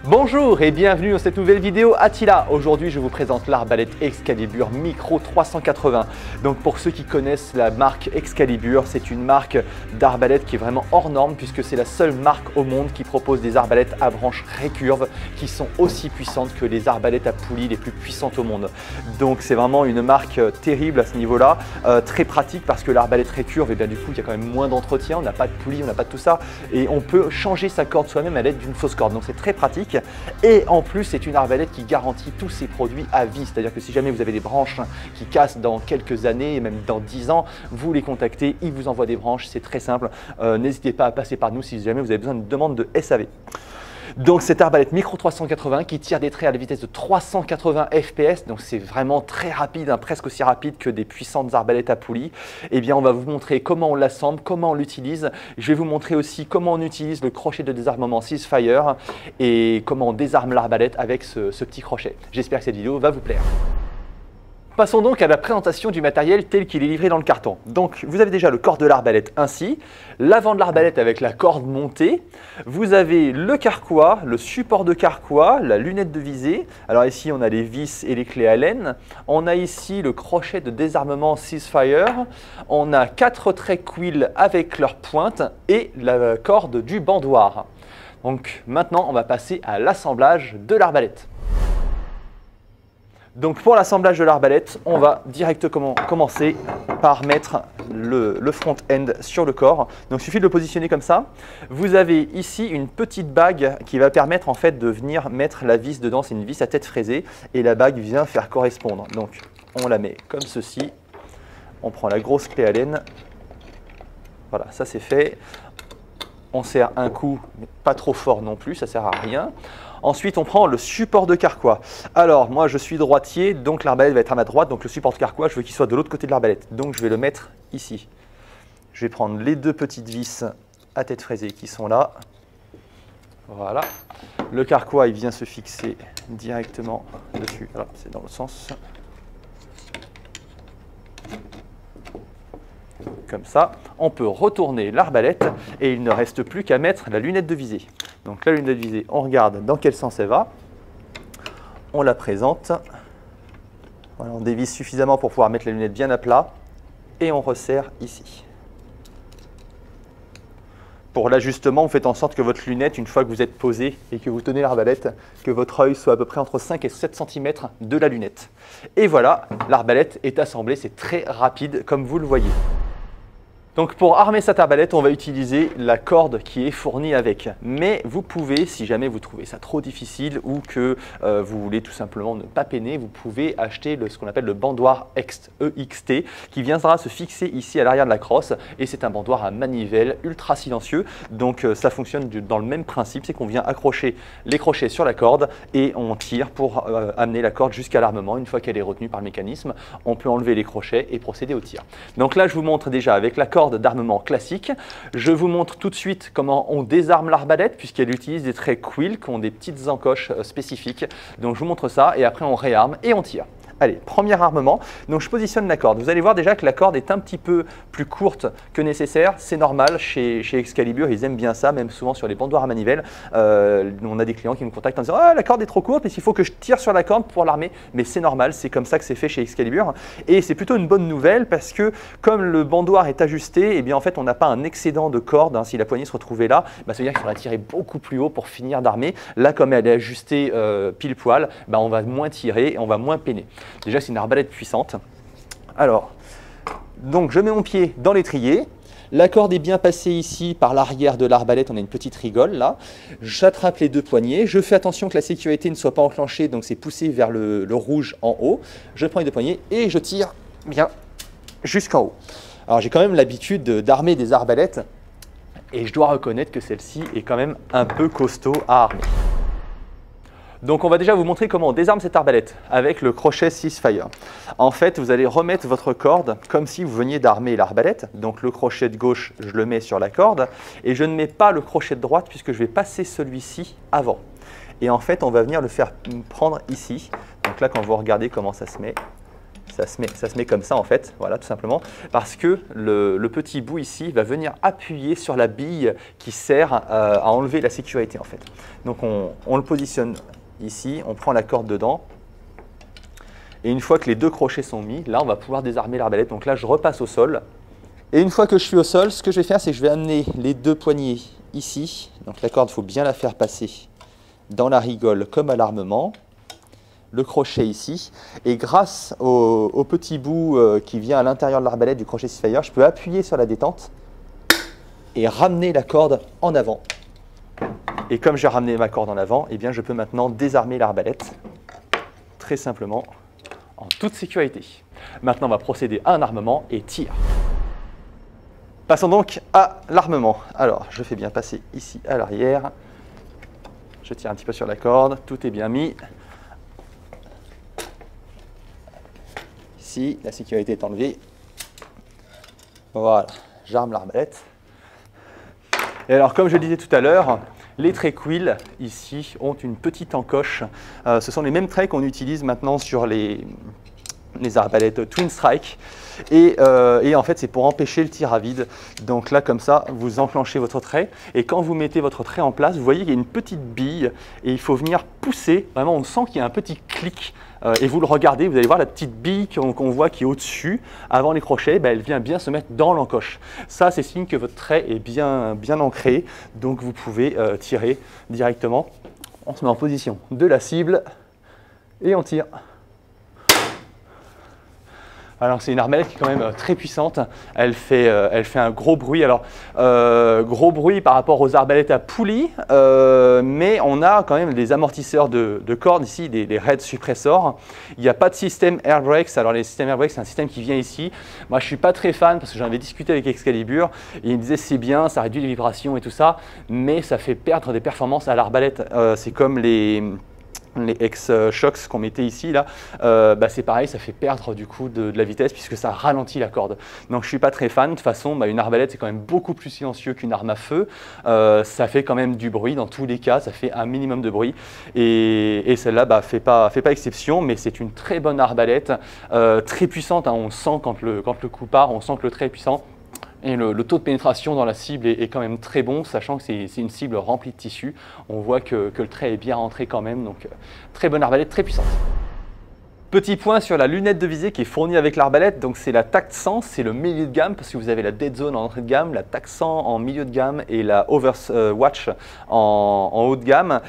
Bonjour et bienvenue dans cette nouvelle vidéo Attila. Aujourd'hui je vous présente l'arbalète Excalibur Micro 380. Donc pour ceux qui connaissent la marque Excalibur, c'est une marque d'arbalète qui est vraiment hors norme puisque c'est la seule marque au monde qui propose des arbalètes à branches récurves qui sont aussi puissantes que les arbalètes à poulies les plus puissantes au monde. Donc c'est vraiment une marque terrible à ce niveau-là, très pratique parce que l'arbalète récurve, et bien du coup il y a quand même moins d'entretien, on n'a pas de poulie, on n'a pas de tout ça et on peut changer sa corde soi-même à l'aide d'une fausse corde. Donc c'est très pratique. Et en plus, c'est une arbalète qui garantit tous ses produits à vie. C'est-à-dire que si jamais vous avez des branches qui cassent dans quelques années, et même dans 10 ans, vous les contactez, ils vous envoient des branches, c'est très simple. N'hésitez pas à passer par nous si jamais vous avez besoin d'une demande de SAV. Donc cette arbalète Micro 380 qui tire des traits à la vitesse de 380 fps, donc c'est vraiment très rapide, hein, presque aussi rapide que des puissantes arbalètes à poulies. Eh bien on va vous montrer comment on l'assemble, comment on l'utilise. Je vais vous montrer aussi comment on utilise le crochet de désarmement Ceasefire et comment on désarme l'arbalète avec ce petit crochet. J'espère que cette vidéo va vous plaire. Passons donc à la présentation du matériel tel qu'il est livré dans le carton. Donc vous avez déjà le corps de l'arbalète ainsi, l'avant de l'arbalète avec la corde montée, vous avez le carquois, le support de carquois, la lunette de visée, alors ici on a les vis et les clés Allen, on a ici le crochet de désarmement Ceasefire, on a 4 traits quill avec leur pointe et la corde du bandoir. Donc maintenant on va passer à l'assemblage de l'arbalète. Donc pour l'assemblage de l'arbalète, on va directement commencer par mettre le front-end sur le corps. Donc il suffit de le positionner comme ça. Vous avez ici une petite bague qui va permettre en fait de venir mettre la vis dedans. C'est une vis à tête fraisée et la bague vient faire correspondre. Donc on la met comme ceci. On prend la grosse clé Allen. Voilà, ça c'est fait. On serre un coup, mais pas trop fort non plus, ça ne sert à rien. Ensuite, on prend le support de carquois. Alors, moi, je suis droitier, donc l'arbalète va être à ma droite. Donc, le support de carquois, je veux qu'il soit de l'autre côté de l'arbalète. Donc, je vais le mettre ici. Je vais prendre les deux petites vis à tête fraisée qui sont là. Voilà. Le carquois, il vient se fixer directement dessus. Voilà, c'est dans le sens. Comme ça, on peut retourner l'arbalète et il ne reste plus qu'à mettre la lunette de visée. Donc la lunette de visée, on regarde dans quel sens elle va, on la présente, voilà, on dévisse suffisamment pour pouvoir mettre la lunette bien à plat et on resserre ici. Pour l'ajustement, vous faites en sorte que votre lunette, une fois que vous êtes posé et que vous tenez l'arbalète, que votre œil soit à peu près entre 5 et 7 cm de la lunette. Et voilà, l'arbalète est assemblée, c'est très rapide comme vous le voyez. Donc pour armer cette arbalète, on va utiliser la corde qui est fournie avec. Mais vous pouvez, si jamais vous trouvez ça trop difficile ou que vous voulez tout simplement ne pas peiner, vous pouvez acheter ce qu'on appelle le bandoir EXT qui viendra se fixer ici à l'arrière de la crosse. Et c'est un bandoir à manivelle ultra silencieux. Donc ça fonctionne dans le même principe, c'est qu'on vient accrocher les crochets sur la corde et on tire pour amener la corde jusqu'à l'armement. Une fois qu'elle est retenue par le mécanisme, on peut enlever les crochets et procéder au tir. Donc là, je vous montre déjà avec la corde d'armement classique. Je vous montre tout de suite comment on désarme l'arbalète puisqu'elle utilise des traits quill qui ont des petites encoches spécifiques. Donc je vous montre ça et après on réarme et on tire. Allez, premier armement. Donc je positionne la corde. Vous allez voir déjà que la corde est un petit peu plus courte que nécessaire. C'est normal, chez Excalibur, ils aiment bien ça, même souvent sur les bandoirs à manivelle. On a des clients qui nous contactent en disant « Ah, la corde est trop courte, mais il faut que je tire sur la corde pour l'armer. » Mais c'est normal, c'est comme ça que c'est fait chez Excalibur. Et c'est plutôt une bonne nouvelle parce que comme le bandoir est ajusté, eh bien en fait on n'a pas un excédent de corde. Hein, si la poignée se retrouvait là, ça veut dire qu'il faudra tirer beaucoup plus haut pour finir d'armer. Là, comme elle est ajustée pile poil, on va moins tirer et on va moins peiner. Déjà, c'est une arbalète puissante. Alors, donc je mets mon pied dans l'étrier. La corde est bien passée ici par l'arrière de l'arbalète. On a une petite rigole là. J'attrape les deux poignets. Je fais attention que la sécurité ne soit pas enclenchée. Donc, c'est poussé vers le rouge en haut. Je prends les deux poignets et je tire bien jusqu'en haut. Alors, j'ai quand même l'habitude d'armer des arbalètes. Et je dois reconnaître que celle-ci est quand même un peu costaud à armer. Donc on va déjà vous montrer comment on désarme cette arbalète avec le crochet Ceasefire. En fait, vous allez remettre votre corde comme si vous veniez d'armer l'arbalète. Donc le crochet de gauche, je le mets sur la corde et je ne mets pas le crochet de droite puisque je vais passer celui-ci avant. Et en fait, on va venir le faire prendre ici. Donc là, quand vous regardez comment ça se met, ça se met comme ça en fait, voilà tout simplement, parce que le petit bout ici va venir appuyer sur la bille qui sert à enlever la sécurité en fait. Donc on le positionne ici, on prend la corde dedans, et une fois que les deux crochets sont mis, là on va pouvoir désarmer l'arbalète. Donc là je repasse au sol, et une fois que je suis au sol, ce que je vais faire c'est que je vais amener les deux poignets ici, donc la corde il faut bien la faire passer dans la rigole comme à l'armement, le crochet ici, et grâce au petit bout qui vient à l'intérieur de l'arbalète du crochet Seafire, je peux appuyer sur la détente et ramener la corde en avant. Et comme j'ai ramené ma corde en avant, eh bien je peux maintenant désarmer l'arbalète très simplement en toute sécurité. Maintenant on va procéder à un armement et tir. Passons donc à l'armement. Alors je fais bien passer ici à l'arrière, je tire un petit peu sur la corde, tout est bien mis. Ici, la sécurité est enlevée. Voilà, j'arme l'arbalète. Et alors, comme je le disais tout à l'heure, les traits quill ici ont une petite encoche. Ce sont les mêmes traits qu'on utilise maintenant sur les arbalètes Twin Strike. Et en fait, c'est pour empêcher le tir à vide. Donc là, comme ça, vous enclenchez votre trait. Et quand vous mettez votre trait en place, vous voyez qu'il y a une petite bille et il faut venir pousser. Vraiment, on sent qu'il y a un petit clic. Et vous le regardez, vous allez voir la petite bille qu'on voit qui est au-dessus. Avant les crochets, elle vient bien se mettre dans l'encoche. Ça, c'est signe que votre trait est bien ancré. Donc, vous pouvez tirer directement. On se met en position de la cible et on tire. Alors c'est une arbalète qui est quand même très puissante, elle fait un gros bruit, alors gros bruit par rapport aux arbalètes à poulie, mais on a quand même des amortisseurs de cordes ici, des red suppressors. Il n'y a pas de système air brakes, alors les systèmes air brakes c'est un système qui vient ici. Moi je ne suis pas très fan parce que j'en avais discuté avec Excalibur, et il me disait c'est bien, ça réduit les vibrations et tout ça, mais ça fait perdre des performances à l'arbalète. C'est comme les X-Shocks qu'on mettait ici, là, c'est pareil, ça fait perdre du coup de la vitesse puisque ça ralentit la corde. Donc je ne suis pas très fan. De toute façon, une arbalète c'est quand même beaucoup plus silencieux qu'une arme à feu. Ça fait quand même du bruit dans tous les cas, ça fait un minimum de bruit. Et celle-là fait pas exception, mais c'est une très bonne arbalète, très puissante. Hein, on sent quand le coup part, on sent que le trait est puissant. Et le taux de pénétration dans la cible est quand même très bon, sachant que c'est une cible remplie de tissu. On voit que le trait est bien rentré quand même, donc très bonne arbalète, très puissante. Petit point sur la lunette de visée qui est fournie avec l'arbalète, donc c'est la TAC 100, c'est le milieu de gamme parce que vous avez la Dead Zone en entrée de gamme, la TAC 100 en milieu de gamme et la Overwatch en haut de gamme.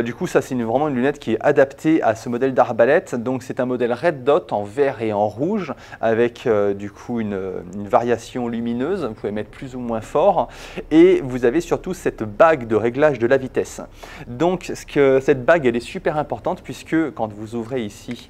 Du coup ça c'est vraiment une lunette qui est adaptée à ce modèle d'arbalète, donc c'est un modèle Red Dot en vert et en rouge avec du coup une variation lumineuse, vous pouvez mettre plus ou moins fort, et vous avez surtout cette bague de réglage de la vitesse. Donc cette bague elle est super importante puisque quand vous ouvrez ici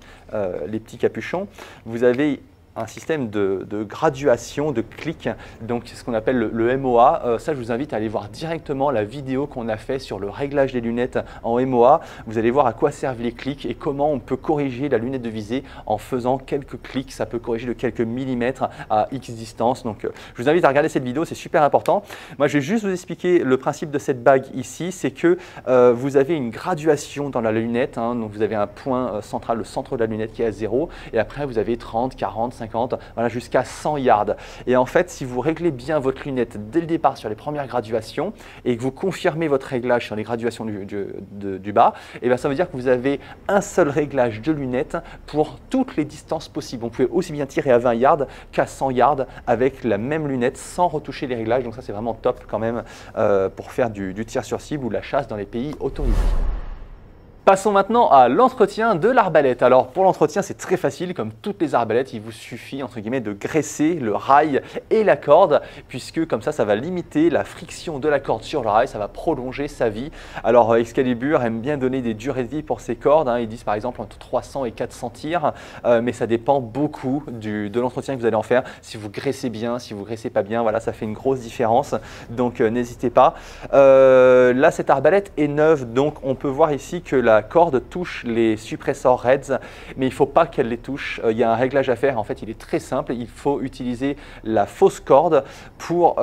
les petits capuchons, vous avez un système de graduation, de clics, donc c'est ce qu'on appelle le MOA. Ça, je vous invite à aller voir directement la vidéo qu'on a fait sur le réglage des lunettes en MOA. Vous allez voir à quoi servent les clics et comment on peut corriger la lunette de visée en faisant quelques clics. Ça peut corriger de quelques millimètres à X distance. Donc, je vous invite à regarder cette vidéo, c'est super important. Moi, je vais juste vous expliquer le principe de cette bague ici. C'est que vous avez une graduation dans la lunette. Hein, donc, vous avez un point central, le centre de la lunette qui est à 0. Et après, vous avez 30, 40, 50, voilà, jusqu'à 100 yards. Et en fait, si vous réglez bien votre lunette dès le départ sur les premières graduations et que vous confirmez votre réglage sur les graduations du bas, et bien ça veut dire que vous avez un seul réglage de lunette pour toutes les distances possibles. On peut aussi bien tirer à 20 yards qu'à 100 yards avec la même lunette sans retoucher les réglages. Donc ça, c'est vraiment top quand même pour faire du tir sur cible ou la chasse dans les pays autorisés. Passons maintenant à l'entretien de l'arbalète. Alors pour l'entretien, c'est très facile, comme toutes les arbalètes, il vous suffit entre guillemets de graisser le rail et la corde, puisque comme ça va limiter la friction de la corde sur le rail, ça va prolonger sa vie. Alors Excalibur aime bien donner des durées de vie pour ses cordes, hein. Ils disent par exemple entre 300 et 400 tirs, mais ça dépend beaucoup de l'entretien que vous allez en faire. Si vous graissez bien, si vous graissez pas bien, voilà, ça fait une grosse différence, donc n'hésitez pas. Là, cette arbalète est neuve, donc on peut voir ici que la corde touche les suppresseurs Reds, mais il ne faut pas qu'elle les touche. Il y a un réglage à faire, en fait il est très simple, il faut utiliser la fausse corde pour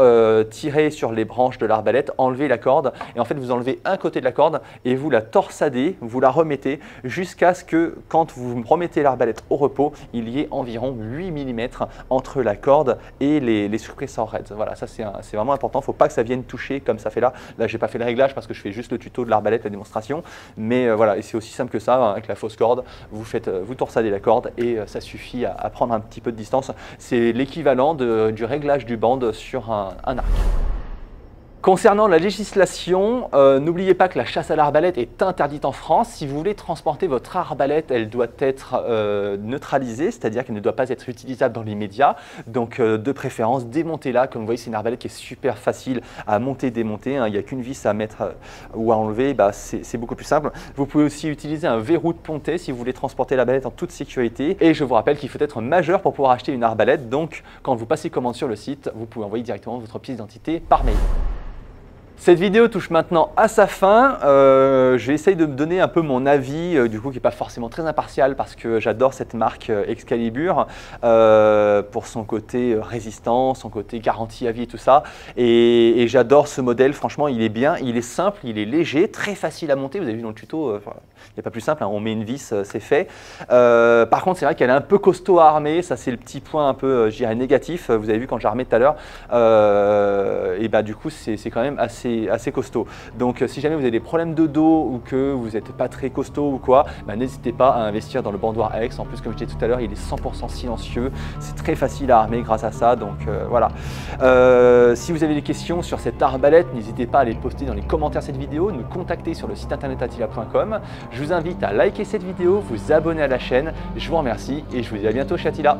tirer sur les branches de l'arbalète, enlever la corde, et en fait vous enlevez un côté de la corde et vous la torsadez, vous la remettez jusqu'à ce que quand vous remettez l'arbalète au repos, il y ait environ 8 mm entre la corde et les suppresseurs Reds. Voilà, ça c'est vraiment important, il ne faut pas que ça vienne toucher comme ça fait là. Là, je n'ai pas fait le réglage parce que je fais juste le tuto de l'arbalète, la démonstration. Mais voilà, et c'est aussi simple que ça, hein, avec la fausse corde, vous torsadez la corde et ça suffit à prendre un petit peu de distance. C'est l'équivalent du réglage du band sur un arc. Concernant la législation, n'oubliez pas que la chasse à l'arbalète est interdite en France. Si vous voulez transporter votre arbalète, elle doit être neutralisée, c'est-à-dire qu'elle ne doit pas être utilisable dans l'immédiat. Donc de préférence, démontez-la. Comme vous voyez, c'est une arbalète qui est super facile à monter, démonter, hein. Il n'y a qu'une vis à mettre ou à enlever, bah, c'est beaucoup plus simple. Vous pouvez aussi utiliser un verrou de pontet si vous voulez transporter l'arbalète en toute sécurité. Et je vous rappelle qu'il faut être majeur pour pouvoir acheter une arbalète. Donc quand vous passez commande sur le site, vous pouvez envoyer directement votre pièce d'identité par mail. Cette vidéo touche maintenant à sa fin. Je vais essayer de me donner un peu mon avis, du coup qui n'est pas forcément très impartial parce que j'adore cette marque Excalibur pour son côté résistant, son côté garantie à vie et tout ça. Et j'adore ce modèle, franchement il est bien, il est simple, il est léger, très facile à monter. Vous avez vu dans le tuto, il n'y a pas plus simple, hein, on met une vis, c'est fait. Par contre c'est vrai qu'elle est un peu costaud à armer, ça c'est le petit point un peu, je dirais, négatif. Vous avez vu quand j'ai armé tout à l'heure, et bah du coup c'est quand même assez costaud. Donc si jamais vous avez des problèmes de dos ou que vous n'êtes pas très costaud ou quoi, bah, n'hésitez pas à investir dans le bandoir X. En plus, comme je disais tout à l'heure, il est 100% silencieux, c'est très facile à armer grâce à ça. Donc voilà. Si vous avez des questions sur cette arbalète, n'hésitez pas à les poster dans les commentaires de cette vidéo, nous contacter sur le site internet attila.com. Je vous invite à liker cette vidéo, vous abonner à la chaîne. Je vous remercie et je vous dis à bientôt chez Attila.